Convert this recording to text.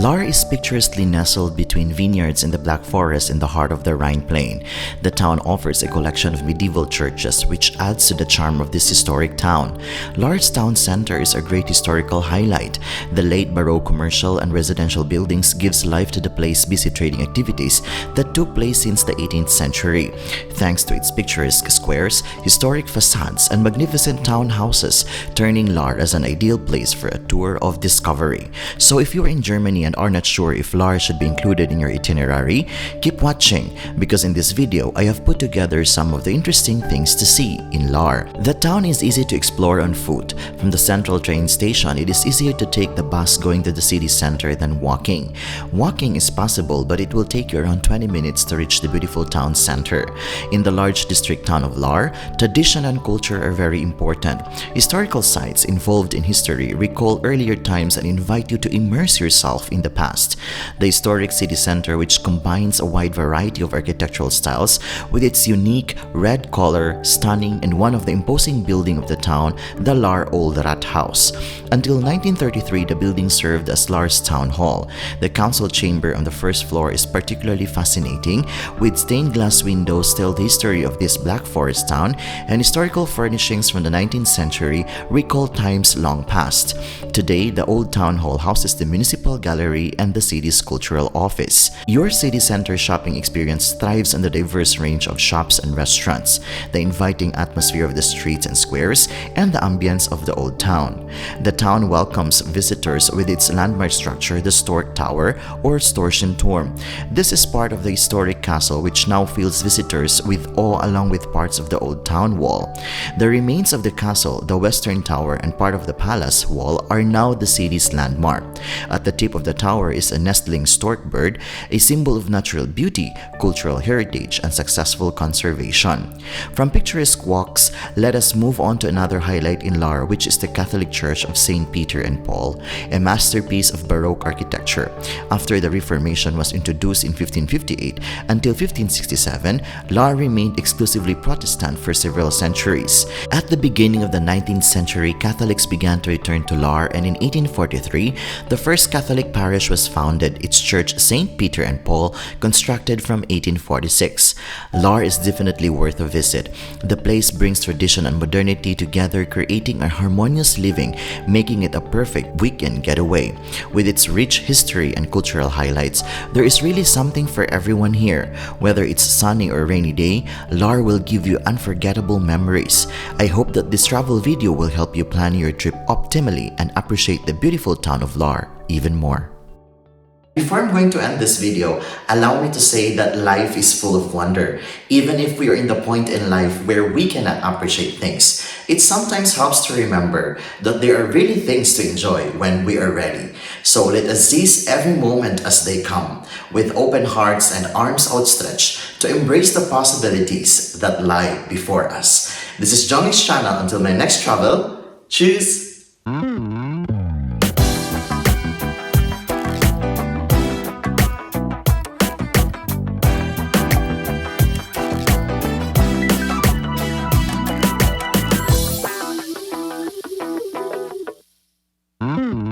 Lahr is picturesquely nestled between vineyards in the Black Forest in the heart of the Rhine Plain. The town offers a collection of medieval churches which adds to the charm of this historic town. Lahr's town center is a great historical highlight. The late Baroque commercial and residential buildings gives life to the place's busy trading activities that took place since the 18th century. Thanks to its picturesque squares, historic facades, and magnificent townhouses, turning Lahr as an ideal place for a tour of discovery. So if you're in Germany and are not sure if Lahr should be included in your itinerary, keep watching because in this video I have put together some of the interesting things to see in Lahr. The town is easy to explore on foot. From the central train station, it is easier to take the bus going to the city center than walking. Walking is possible, but it will take you around 20 minutes to reach the beautiful town center. In the large district town of Lahr, tradition and culture are very important. Historical sites involved in history recall earlier times and invite you to immerse yourself in the past. The historic city center, which combines a wide variety of architectural styles with its unique red color, stunning, and one of the imposing building of the town, the Lahr Old Rathaus. Until 1933, the building served as Lahr's town hall. The council chamber on the first floor is particularly fascinating, with stained glass windows tell the history of this Black Forest town, and historical furnishings from the 19th century recall times long past. Today, the old town hall houses the municipal gallery and the city's cultural office. Your city center shopping experience thrives on the diverse range of shops and restaurants, the inviting atmosphere of the streets and squares, and the ambience of the old town. The town welcomes visitors with its landmark structure, the Stork Tower or Storchenturm. This is part of the historic castle which now fills visitors with awe along with parts of the old town wall. The remains of the castle, the western tower, and part of the palace wall are now the city's landmark. At the tip of the tower is a nestling stork bird, a symbol of natural beauty, cultural heritage, and successful conservation. From picturesque walks, let us move on to another highlight in Lahr, which is the Catholic Church of St. Peter and Paul, a masterpiece of Baroque architecture. After the Reformation was introduced in 1558 until 1567, Lahr remained exclusively Protestant for several centuries. At the beginning of the 19th century, Catholics began to return to Lahr, and in 1843, the first Catholic parish was founded, its church St. Peter and Paul, constructed from 1846. Lahr is definitely worth a visit. The place brings tradition and modernity together, creating a harmonious living, making it a perfect weekend getaway. With its rich history and cultural highlights, there is really something for everyone here. Whether it's sunny or rainy day, Lahr will give you unforgettable memories. I hope that this travel video will help you plan your trip optimally and appreciate the beautiful town of Lahr even more. Before I'm going to end this video, allow me to say that life is full of wonder. Even if we are in the point in life where we cannot appreciate things, it sometimes helps to remember that there are really things to enjoy when we are ready. So let us seize every moment as they come, with open hearts and arms outstretched to embrace the possibilities that lie before us. This is Jhongix channel. Until my next travel, cheers! Mm.